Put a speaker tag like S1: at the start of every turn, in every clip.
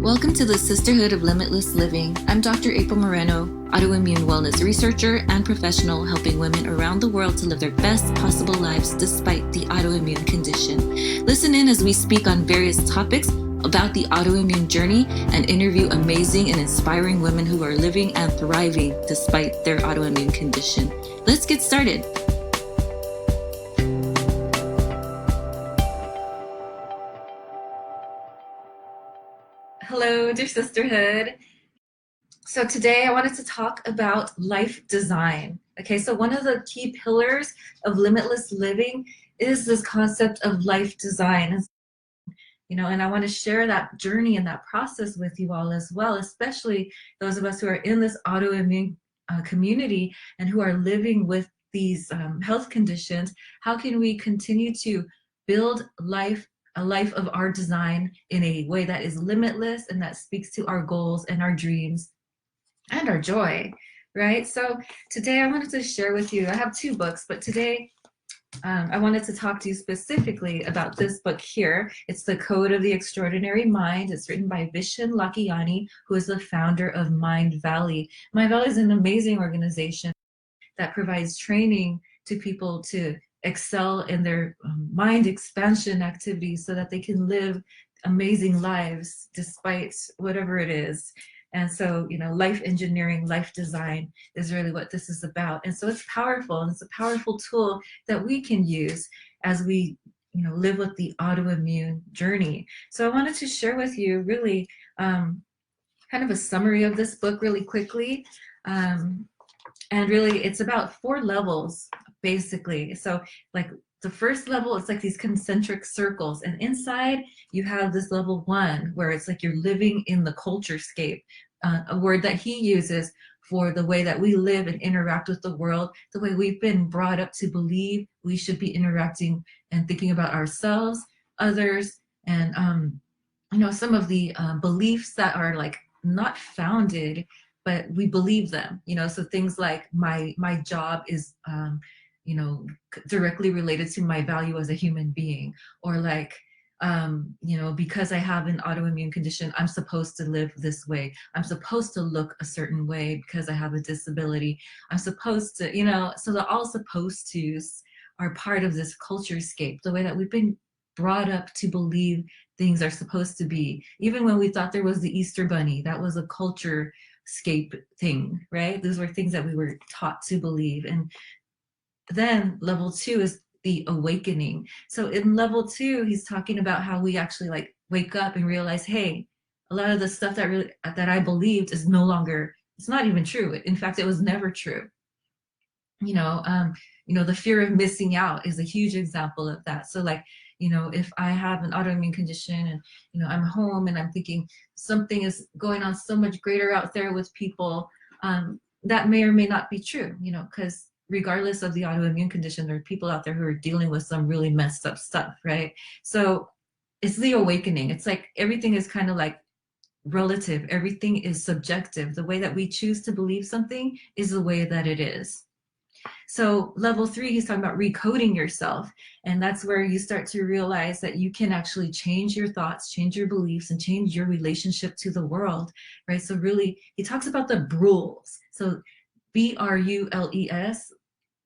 S1: Welcome to the Sisterhood of Limitless Living. I'm Dr. April Moreno, autoimmune wellness researcher and professional helping women around the world to live their best possible lives despite the autoimmune condition. Listen in as we speak on various topics about the autoimmune journey and interview amazing and inspiring women who are living and thriving despite their autoimmune condition. Let's get started. Hello, dear sisterhood. So today I wanted to talk about life design. Okay, so one of the key pillars of limitless living is this concept of life design. And I want to share that journey and that process with you all as well, especially those of us who are in this autoimmune community and who are living with these health conditions. How can we continue to build a life of our design in a way that is limitless and that speaks to our goals and our dreams and our joy, right? So today I wanted to share with you, I have two books, but today I wanted to talk to you specifically about this book here. It's The Code of the Extraordinary Mind. It's written by Vishen Lakhiani, who is the founder of Mind Valley. Mind Valley is an amazing organization that provides training to people to excel in their mind expansion activities so that they can live amazing lives despite whatever it is. And so, life engineering, life design is really what this is about. And so it's powerful, and it's a powerful tool that we can use as we, live with the autoimmune journey. So I wanted to share with you really kind of a summary of this book really quickly. And really, it's about 4 levels, basically. So like the first level, it's like these concentric circles. And inside, you have this level 1, where it's like you're living in the culture scape, a word that he uses for the way that we live and interact with the world, the way we've been brought up to believe we should be interacting and thinking about ourselves, others, and, some of the beliefs that are like not founded, but we believe them, so things like my job is, directly related to my value as a human being, or like, because I have an autoimmune condition, I'm supposed to live this way. I'm supposed to look a certain way because I have a disability. I'm supposed to, so the all supposed tos are part of this culture scape, the way that we've been brought up to believe things are supposed to be. Even when we thought there was the Easter Bunny, that was a culture scape thing, right? Those were things that we were taught to believe. And then level 2 is the awakening. So in level 2, he's talking about how we actually like wake up and realize, hey, a lot of the stuff that I believed is no longer, it's not even true. In fact, it was never true. The fear of missing out is a huge example of that. So like, if I have an autoimmune condition and, I'm home and I'm thinking something is going on so much greater out there with people, that may or may not be true, because regardless of the autoimmune condition, there are people out there who are dealing with some really messed up stuff, right? So it's the awakening. It's like everything is kind of like relative. Everything is subjective. The way that we choose to believe something is the way that it is. So level 3, he's talking about recoding yourself. And that's where you start to realize that you can actually change your thoughts, change your beliefs, and change your relationship to the world, right? So really, he talks about the rules. So BRULES,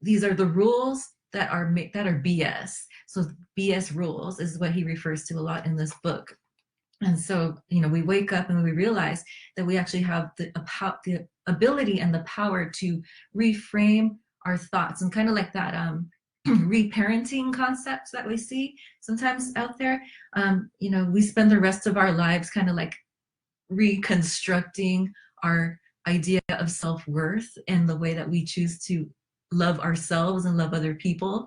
S1: these are the rules that are BS. So BS rules is what he refers to a lot in this book. And so, we wake up and we realize that we actually have the ability and the power to reframe our thoughts, and kind of like that reparenting concepts that we see sometimes out there. We spend the rest of our lives kind of like reconstructing our idea of self-worth and the way that we choose to love ourselves and love other people,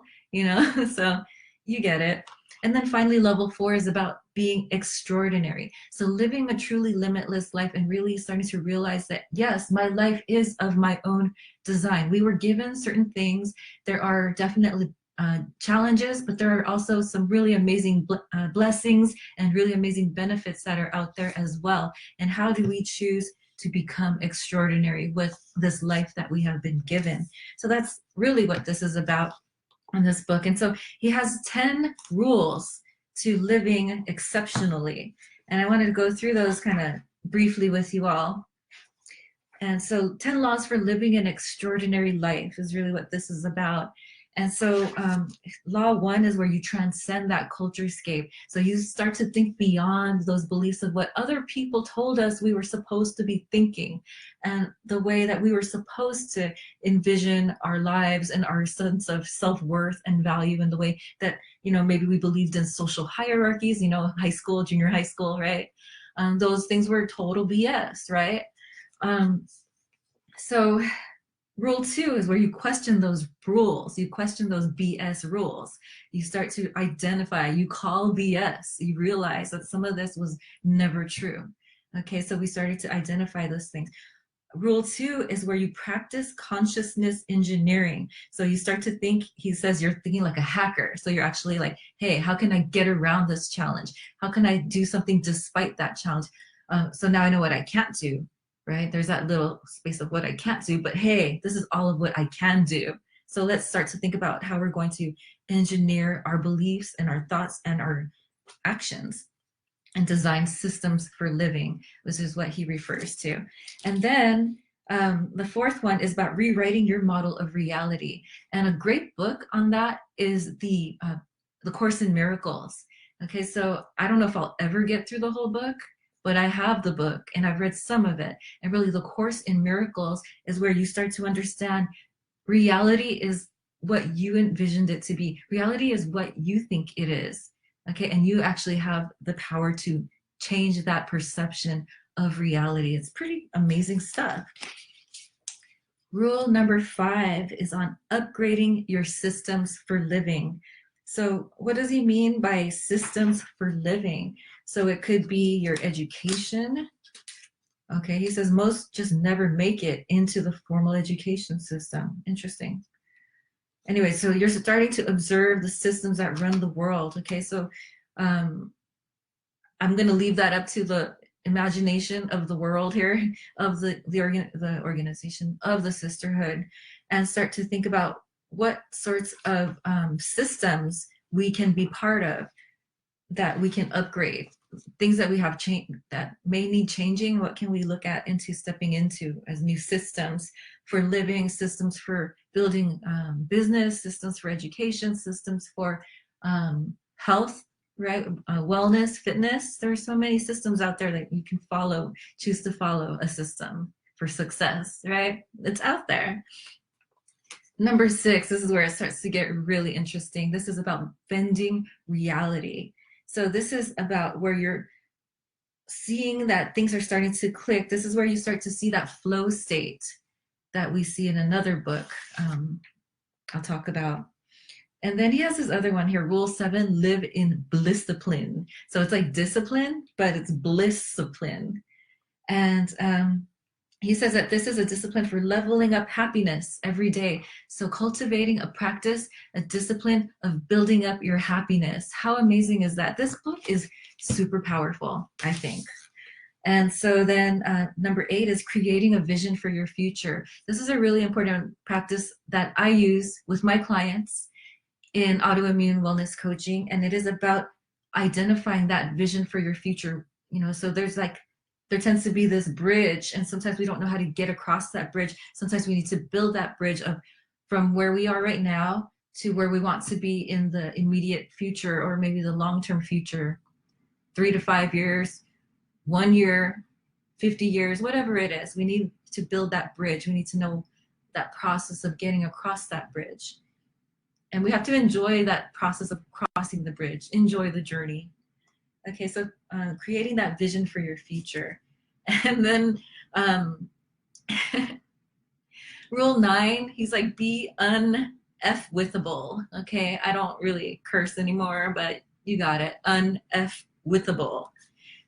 S1: so you get it. And then finally, level 4 is about being extraordinary. So living a truly limitless life and really starting to realize that, yes, my life is of my own design. We were given certain things. There are definitely challenges, but there are also some really amazing blessings and really amazing benefits that are out there as well. And how do we choose to become extraordinary with this life that we have been given? So that's really what this is about in this book. And so he has 10 rules to living exceptionally. And I wanted to go through those kind of briefly with you all. And so 10 laws for living an extraordinary life is really what this is about. And so law 1 is where you transcend that culture scape. So you start to think beyond those beliefs of what other people told us we were supposed to be thinking, and the way that we were supposed to envision our lives and our sense of self-worth and value, in the way that, maybe we believed in social hierarchies, high school, junior high school, right? Those things were total BS, right? So rule 2 is where you question those rules. You question those BS rules. You start to identify, you call BS. You realize that some of this was never true. Okay, so we started to identify those things. Rule 2 is where you practice consciousness engineering. So you start to think, he says you're thinking like a hacker. So you're actually like, hey, how can I get around this challenge? How can I do something despite that challenge? So now I know what I can't do. Right? There's that little space of what I can't do, but hey, this is all of what I can do. So let's start to think about how we're going to engineer our beliefs and our thoughts and our actions and design systems for living, which is what he refers to. And then the 4th one is about rewriting your model of reality. And a great book on that is the Course in Miracles. Okay, so I don't know if I'll ever get through the whole book, but I have the book and I've read some of it. And really the Course in Miracles is where you start to understand reality is what you envisioned it to be. Reality is what you think it is. Okay, and you actually have the power to change that perception of reality. It's pretty amazing stuff. Rule number 5 is on upgrading your systems for living. So what does he mean by systems for living? So it could be your education. Okay, he says most just never make it into the formal education system. Interesting. Anyway, so you're starting to observe the systems that run the world. Okay, so I'm going to leave that up to the imagination of the world here, of the organization, of the sisterhood, and start to think about what sorts of systems we can be part of, that we can upgrade, things that we have changed that may need changing. What can we look at into stepping into as new systems for living, systems for building business, systems for education, systems for health, right? Wellness, fitness. There are so many systems out there that you can follow, choose to follow a system for success, right? It's out there. Number 6, this is where it starts to get really interesting. This is about bending reality. So this is about where you're seeing that things are starting to click. This is where you start to see that flow state that we see in another book I'll talk about. And then he has this other one here, rule 7, live in blissdiscipline. So it's like discipline, but it's blissdiscipline. And he says that this is a discipline for leveling up happiness every day. So cultivating a practice, a discipline of building up your happiness. How amazing is that? This book is super powerful, I think. And so then number 8 is creating a vision for your future. This is a really important practice that I use with my clients in autoimmune wellness coaching. And it is about identifying that vision for your future. So there tends to be this bridge, and sometimes we don't know how to get across that bridge. Sometimes we need to build that bridge from where we are right now to where we want to be in the immediate future, or maybe the long-term future, 3 to 5 years, 1 year, 50 years, whatever it is. We need to build that bridge. We need to know that process of getting across that bridge. And we have to enjoy that process of crossing the bridge, enjoy the journey. Okay, so creating that vision for your future. And then rule 9, he's like, be un-F-withable. Okay, I don't really curse anymore, but you got it, un-F-withable.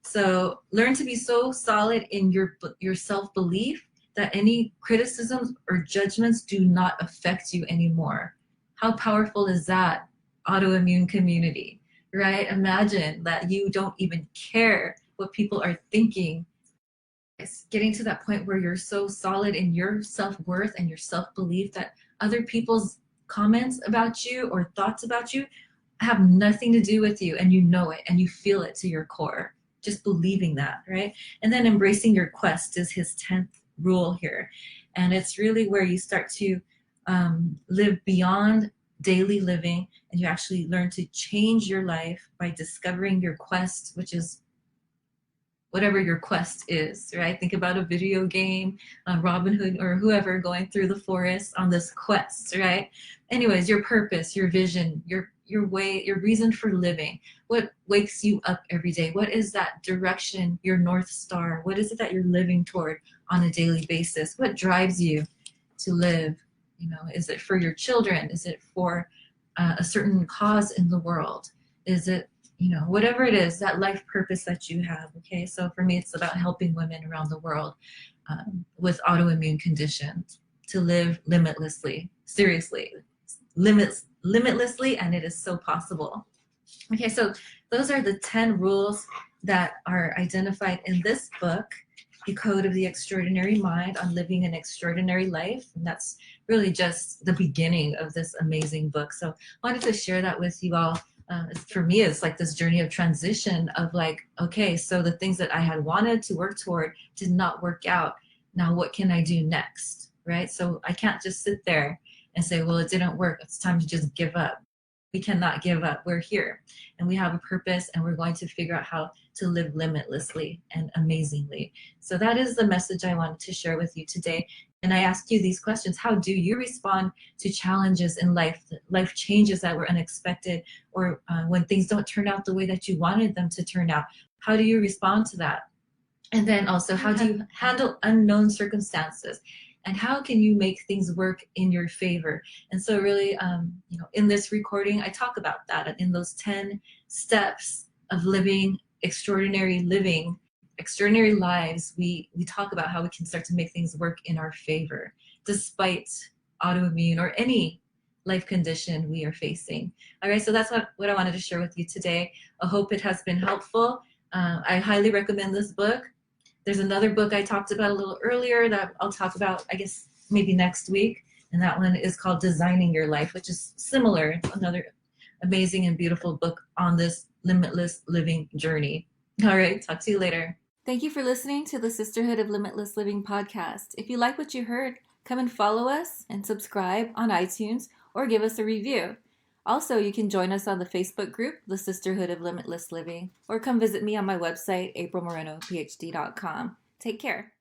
S1: So learn to be so solid in your self-belief that any criticisms or judgments do not affect you anymore. How powerful is that, autoimmune community? Right? Imagine that you don't even care what people are thinking. It's getting to that point where you're so solid in your self-worth and your self-belief that other people's comments about you or thoughts about you have nothing to do with you, and you know it and you feel it to your core. just believing that, right? And then embracing your quest is his 10th rule here. And it's really where you start to live beyond daily living, and you actually learn to change your life by discovering your quest, which is whatever your quest is, right? Think about a video game, Robin Hood or whoever going through the forest on this quest, right? Anyways, your purpose, your vision, your way, your reason for living. What wakes you up every day? What is that direction, your North Star? What is it that you're living toward on a daily basis? What drives you to live? You know, is it for your children? Is it for a certain cause in the world? Is it, you know, whatever it is, that life purpose that you have, okay? So for me, it's about helping women around the world with autoimmune conditions to live limitlessly, seriously, limitlessly, and it is so possible. Okay, so those are the 10 rules that are identified in this book, The Code of the Extraordinary Mind on Living an Extraordinary Life. And that's really just the beginning of this amazing book. So I wanted to share that with you all. For me, it's like this journey of transition of like, okay, so the things that I had wanted to work toward did not work out. Now what can I do next, right? So I can't just sit there and say, well, it didn't work. It's time to just give up. We cannot give up. We're here and we have a purpose, and we're going to figure out how to live limitlessly and amazingly. So that is the message I wanted to share with you today. And I asked you these questions. How do you respond to challenges in life, life changes that were unexpected, or when things don't turn out the way that you wanted them to turn out? How do you respond to that? And then also, how do you handle unknown circumstances? And how can you make things work in your favor? And so really, you know, in this recording, I talk about that in those 10 steps of living extraordinary lives. We talk about how we can start to make things work in our favor, despite autoimmune or any life condition we are facing. All right, so that's what I wanted to share with you today. I hope it has been helpful. I highly recommend this book. There's another book I talked about a little earlier that I'll talk about, I guess, maybe next week. And that one is called Designing Your Life, which is similar. It's another amazing and beautiful book on this limitless living journey. All right, talk to you later.
S2: Thank you for listening to the Sisterhood of Limitless Living podcast. If you like what you heard, come and follow us and subscribe on iTunes or give us a review. Also, you can join us on the Facebook group, The Sisterhood of Limitless Living, or come visit me on my website, aprilmorenophd.com. Take care.